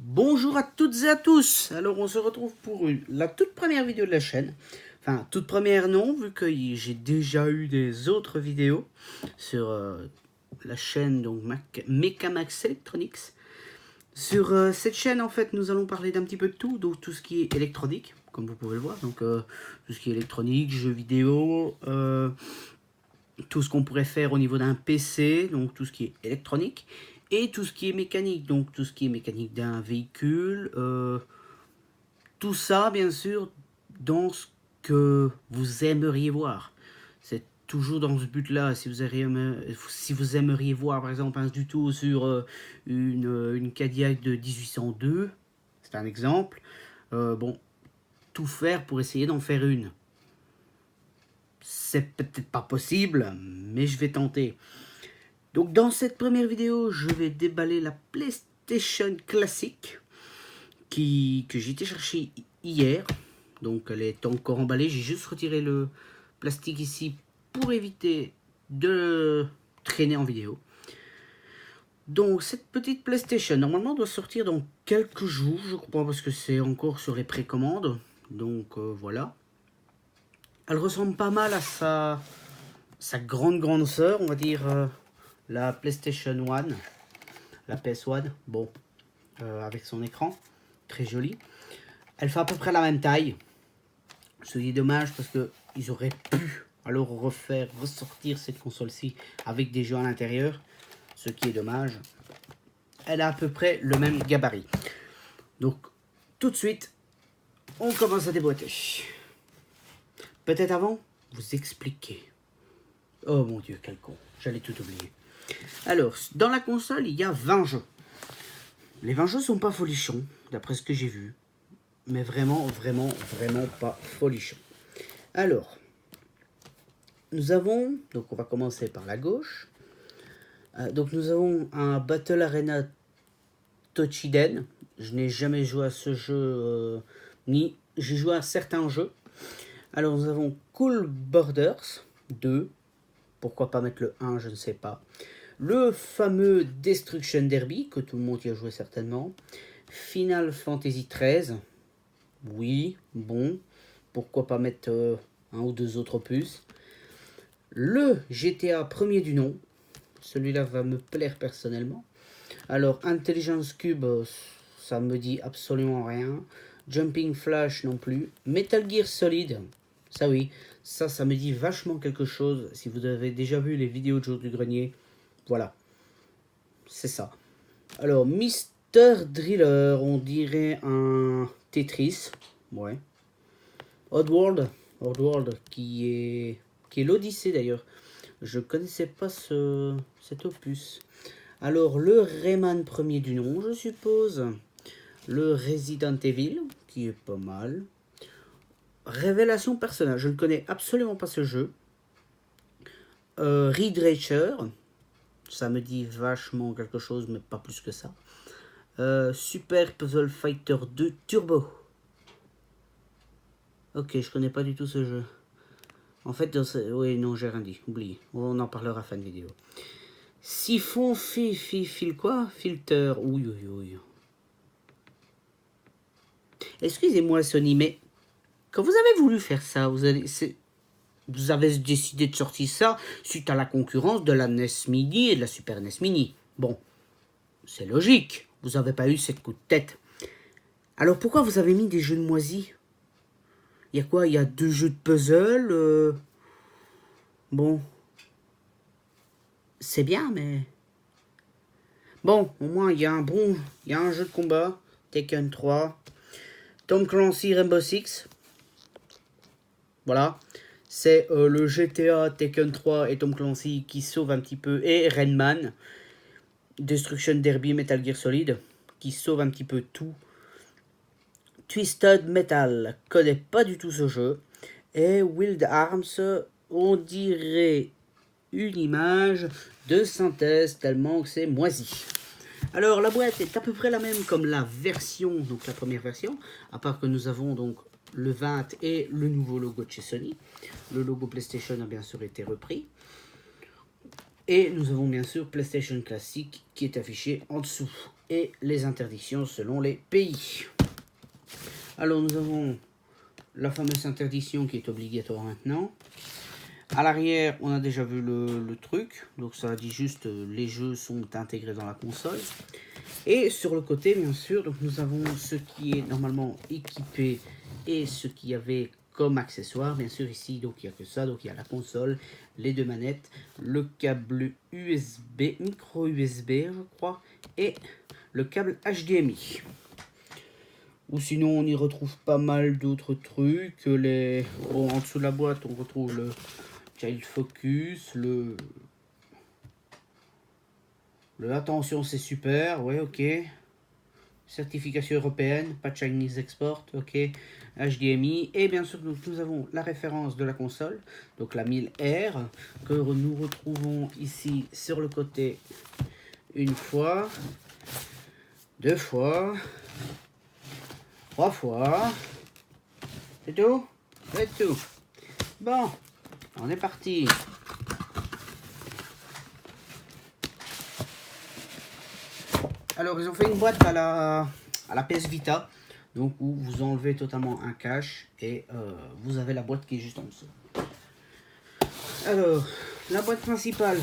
Bonjour à toutes et à tous. Alors on se retrouve pour la toute première vidéo de la chaîne. Enfin, toute première non, vu que j'ai déjà eu des autres vidéos sur la chaîne donc Mecamax Electronics. Sur cette chaîne, en fait, nous allons parler d'un petit peu de tout, donc tout ce qui est électronique, comme vous pouvez le voir. Donc tout ce qui est électronique, jeux vidéo, tout ce qu'on pourrait faire au niveau d'un PC, donc tout ce qui est électronique, et tout ce qui est mécanique, donc tout ce qui est mécanique d'un véhicule, tout ça bien sûr dans ce que vous aimeriez voir. C'est toujours dans ce but-là. Si vous aimeriez voir par exemple un tuto sur une Cadillac de 1802, c'est un exemple, bon, tout faire pour essayer d'en faire une. C'est peut-être pas possible, mais je vais tenter. Donc dans cette première vidéo, je vais déballer la PlayStation classique que j'ai été chercher hier. Donc elle est encore emballée. J'ai juste retiré le plastique ici pour éviter de traîner en vidéo. Donc cette petite PlayStation, normalement doit sortir dans quelques jours, je crois, parce que c'est encore sur les précommandes. Donc voilà. Elle ressemble pas mal à sa grande sœur, on va dire la PlayStation 1, la PS1, bon, avec son écran, très joli. Elle fait à peu près la même taille. Ce qui est dommage parce qu'ils auraient pu alors ressortir cette console-ci avec des jeux à l'intérieur. Ce qui est dommage. Elle a à peu près le même gabarit. Donc, tout de suite, on commence à déboîter. Peut-être avant, vous expliquer. Oh mon Dieu, quel con. J'allais tout oublier. Alors, dans la console, il y a 20 jeux. Les 20 jeux sont pas folichons, d'après ce que j'ai vu. Mais vraiment pas folichons. Alors, nous avons, donc on va commencer par la gauche. Donc nous avons un Battle Arena Tochiden. Je n'ai jamais joué à ce jeu, ni j'ai joué à certains jeux. Alors nous avons Cool Borders 2. Pourquoi pas mettre le 1, je ne sais pas. Le fameux Destruction Derby, que tout le monde y a joué certainement. Final Fantasy 13. Oui, bon. Pourquoi pas mettre un ou deux autres opus. Le GTA premier du nom. Celui-là va me plaire personnellement. Alors, Intelligence Cube, ça me dit absolument rien. Jumping Flash non plus. Metal Gear Solid, ça oui, ça me dit vachement quelque chose. Si vous avez déjà vu les vidéos de Jour du Grenier, voilà, c'est ça. Alors, Mr. Driller, on dirait un Tetris, ouais. Oddworld, qui est l'Odyssée d'ailleurs. Je connaissais pas cet opus. Alors, le Rayman premier du nom, je suppose. Le Resident Evil, qui est pas mal. Révélation personnage, je ne connais absolument pas ce jeu. Ridge Racer, ça me dit vachement quelque chose, mais pas plus que ça. Super Puzzle Fighter 2 Turbo. Ok, je connais pas du tout ce jeu. En fait, oui, non, j'ai rien dit, oublié. On en parlera fin de vidéo. Siphon, fil quoi? Filter, oui. Excusez-moi Sony, mais quand vous avez voulu faire ça, vous avez décidé de sortir ça suite à la concurrence de la NES Mini et de la Super NES Mini. Bon, c'est logique, vous n'avez pas eu cette coup de tête. Alors pourquoi vous avez mis des jeux de moisis? Il y a quoi? Il y a 2 jeux de puzzle Bon, c'est bien, mais... Bon, au moins, il y a un jeu de combat, Tekken 3, Tom Clancy Rainbow Six. Voilà. C'est le GTA, Tekken 3 et Tom Clancy qui sauvent un petit peu. Et Rayman, Destruction Derby, Metal Gear Solid, qui sauve un petit peu tout. Twisted Metal, connais pas du tout ce jeu. Et Wild Arms, on dirait une image de synthèse tellement que c'est moisi. Alors la boîte est à peu près la même comme la version, donc la première version, à part que nous avons donc le 20 et le nouveau logo de chez Sony. Le logo PlayStation a bien sûr été repris. Et nous avons bien sûr PlayStation classique qui est affiché en dessous. et les interdictions selon les pays. Alors nous avons la fameuse interdiction qui est obligatoire maintenant. À l'arrière, on a déjà vu le truc, donc ça dit juste les jeux sont intégrés dans la console. Et sur le côté, bien sûr, donc nous avons ce qui est normalement équipé et ce qu'il y avait comme accessoire. Bien sûr, ici, donc il n'y a que ça, donc il y a la console, les deux manettes, le câble USB, micro USB, je crois, et le câble HDMI. Ou sinon, on y retrouve pas mal d'autres trucs. Bon, en dessous de la boîte, on retrouve le Child Focus, attention, c'est super, ouais, ok. Certification européenne, pas Chinese Export, ok. HDMI, et bien sûr, donc, nous avons la référence de la console, donc la 1000R, que nous retrouvons ici sur le côté une fois, deux fois, trois fois. C'est tout? C'est tout. Bon, on est parti. Alors, ils ont fait une boîte à la PS Vita, donc où vous enlevez totalement un cache et vous avez la boîte qui est juste en dessous. Alors, la boîte principale,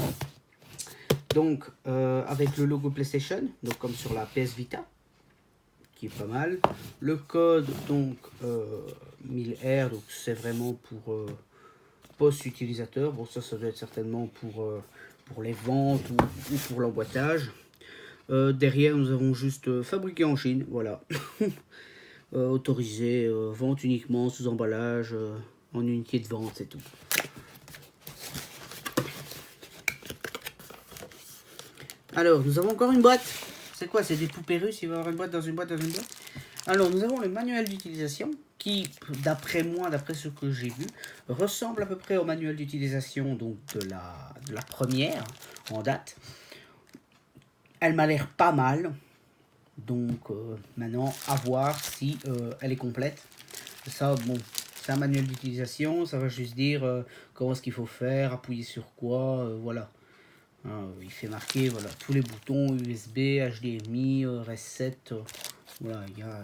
donc avec le logo PlayStation, donc comme sur la PS Vita, qui est pas mal. Le code, donc 1000R, donc c'est vraiment pour post-utilisateur. Bon, ça doit être certainement pour les ventes ou pour l'emboîtage. Derrière, nous avons juste fabriqué en Chine, voilà. Autorisé, vente uniquement sous emballage, en unité de vente, c'est tout. Alors, nous avons encore une boîte. C'est quoi? C'est des poupées russes, il va y avoir une boîte dans une boîte dans une boîte. Alors, nous avons le manuel d'utilisation qui, d'après moi, d'après ce que j'ai vu, ressemble à peu près au manuel d'utilisation donc de la première en date. Elle m'a l'air pas mal. Donc maintenant, à voir si elle est complète. Ça, bon, c'est un manuel d'utilisation. Ça va juste dire comment est-ce qu'il faut faire, appuyer sur quoi, voilà. Il fait marquer voilà, tous les boutons USB, HDMI, reset. Voilà, il y a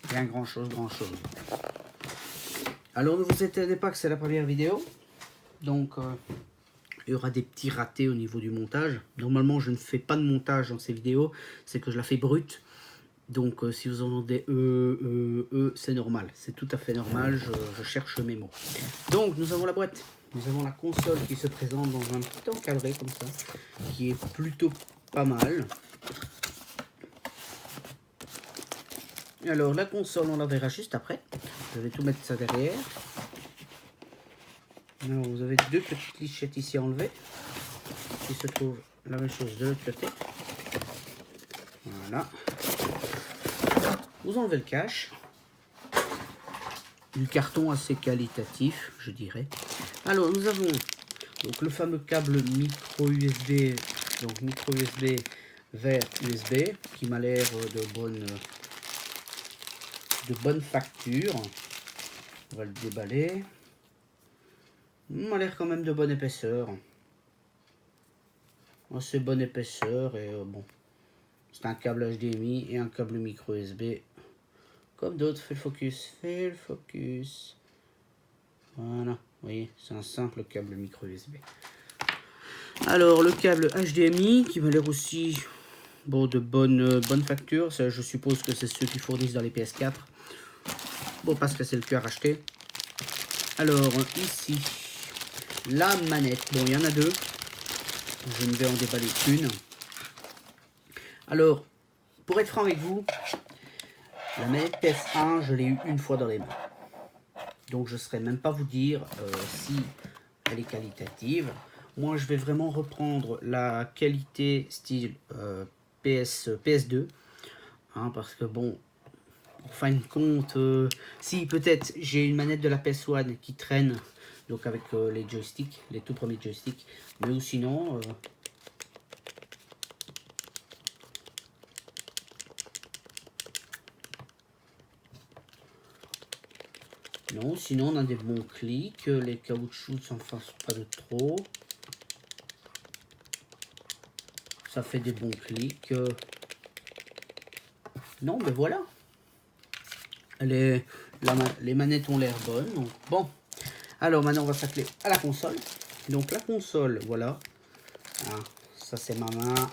rien grand chose. Alors ne vous étonnez pas que c'est la première vidéo. Donc il y aura des petits ratés au niveau du montage. Normalement, je ne fais pas de montage dans ces vidéos. C'est que je la fais brute. Donc, si vous entendez c'est normal. C'est tout à fait normal. Je cherche mes mots. Donc, nous avons la boîte. Nous avons la console qui se présente dans un petit encadré comme ça. Qui est plutôt pas mal. Alors, la console, on la verra juste après. Je vais tout mettre ça derrière. Alors, vous avez deux petites lichettes ici à enlever. Il se trouve la même chose de l'autre côté. Voilà. Vous enlevez le cache. Du carton assez qualitatif, je dirais. Alors, nous avons donc le fameux câble micro USB, donc micro USB vers USB, qui m'a l'air de bonne facture. On va le déballer. Il m'a l'air quand même de bonne épaisseur. Assez bonne épaisseur et bon, c'est un câble HDMI et un câble micro USB. Comme d'autres, fais le focus. Voilà, vous voyez, c'est un simple câble micro USB. Alors, le câble HDMI qui m'a l'air aussi bon, de bonne facture. Ça, je suppose que c'est ceux qui fournissent dans les PS4. Bon, parce que c'est le cœur à acheter. Alors, ici, la manette. Bon, il y en a deux. Je ne vais en déballer qu'une. Alors, pour être franc avec vous, la manette PS1, je l'ai eu une fois dans les mains. Donc, je ne saurais même pas vous dire si elle est qualitative. Moi, je vais vraiment reprendre la qualité style PS2. Hein, parce que bon, en fin de compte, si peut-être j'ai une manette de la PS1 qui traîne, donc avec les joysticks, les tout premiers joysticks, mais ou sinon... non, sinon on a des bons clics, les caoutchoucs s'en fassent pas de trop. Ça fait des bons clics. non, mais voilà. Les manettes ont l'air bonnes. Donc, bon. Alors, maintenant, on va s'atteler à la console. Donc, la console, voilà. Ah, ça, c'est ma main.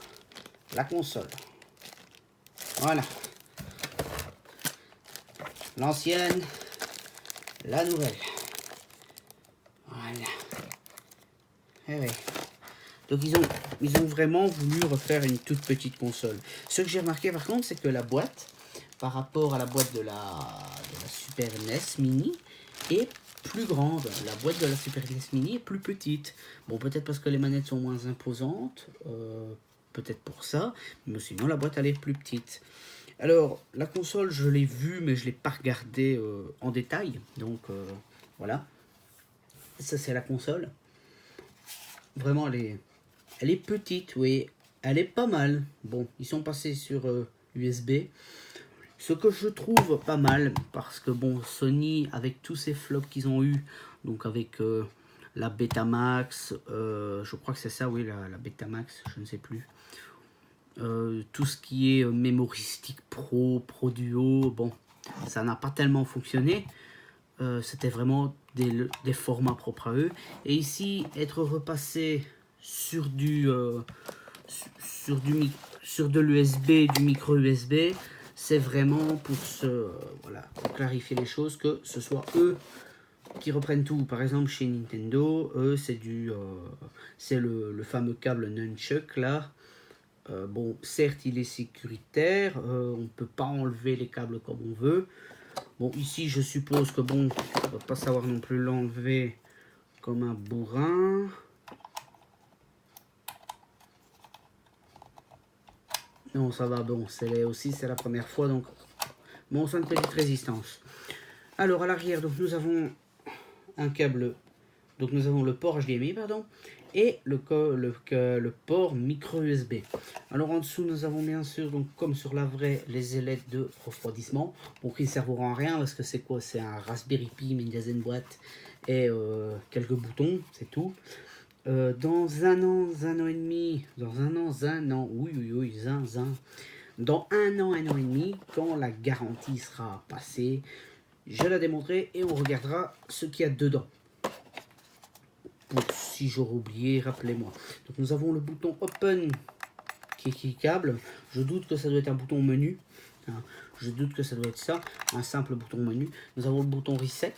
La console. Voilà. L'ancienne. La nouvelle. Voilà. Eh oui. Donc ils ont vraiment voulu refaire une toute petite console. Ce que j'ai remarqué par contre, c'est que la boîte, par rapport à la boîte de la Super NES Mini, est plus grande. La boîte de la Super NES Mini est plus petite. Bon, peut-être parce que les manettes sont moins imposantes, peut-être pour ça, mais sinon la boîte elle est plus petite. Alors, la console, je l'ai vue, mais je ne l'ai pas regardée en détail. Donc, voilà. Ça, c'est la console. Vraiment, elle est petite, oui. Elle est pas mal. Bon, ils sont passés sur USB. Ce que je trouve pas mal, parce que bon, Sony, avec tous ces flops qu'ils ont eu, donc avec la Betamax, je crois que c'est ça, oui, la Betamax, je ne sais plus. Tout ce qui est mémoristique pro duo, bon, ça n'a pas tellement fonctionné. C'était vraiment des formats propres à eux. Et ici, être repassé sur sur de l'USB, du micro USB, c'est vraiment pour voilà, pour clarifier les choses, que ce soit eux qui reprennent tout. Par exemple, chez Nintendo, eux, c'est le fameux câble Nunchuck là. Bon, certes, il est sécuritaire, on ne peut pas enlever les câbles comme on veut. Bon, ici, je suppose que bon, on ne va pas savoir non plus l'enlever comme un bourrin. Non, ça va, bon, c'est la première fois, donc bon, ça une petite résistance. Alors, à l'arrière, donc nous avons un câble, donc nous avons le port HDMI, pardon, et le port micro USB. Alors en dessous, nous avons bien sûr, donc comme sur la vraie, les ailettes de refroidissement, bon, qui ne serviront à rien, parce que c'est quoi? C'est un Raspberry Pi, mais une dizaine de boîtes, et quelques boutons, c'est tout. Dans un an et demi, dans un an et demi, quand la garantie sera passée, je la démontrerai et on regardera ce qu'il y a dedans. Si j'aurais oublié, rappelez-moi. Donc nous avons le bouton Open qui est cliquable. Je doute que ça doit être un bouton menu. Je doute que ça doit être ça, un simple bouton menu. Nous avons le bouton Reset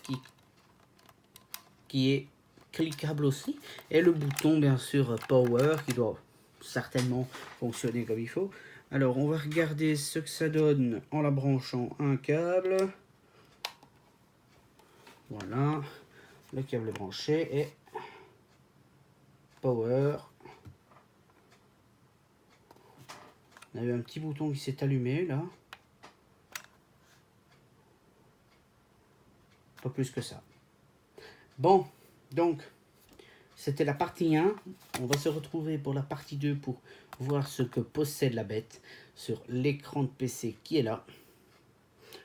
qui est cliquable aussi, et le bouton bien sûr Power qui doit certainement fonctionner comme il faut. Alors on va regarder ce que ça donne en la branchant un câble. Voilà, le câble est branché et Power. On a eu un petit bouton qui s'est allumé là. Pas plus que ça. Bon, donc, c'était la partie 1. On va se retrouver pour la partie 2 pour voir ce que possède la bête sur l'écran de PC qui est là.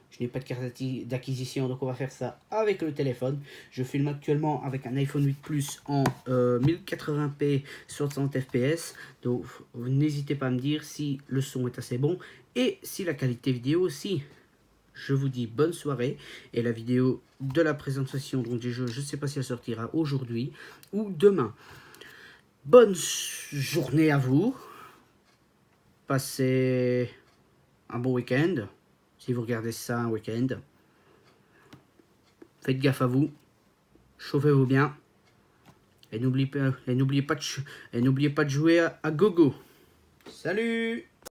Je n'ai pas de carte d'acquisition, donc on va faire ça avec le téléphone. Je filme actuellement avec un iPhone 8 Plus en 1080p 60 fps. Donc, n'hésitez pas à me dire si le son est assez bon et si la qualité vidéo aussi. Je vous dis bonne soirée, et la vidéo de la présentation donc du jeu, je ne sais pas si elle sortira aujourd'hui ou demain. Bonne journée à vous, passez un bon week-end, si vous regardez ça un week-end. Faites gaffe à vous, chauffez-vous bien, et n'oubliez pas de jouer à gogo. Salut!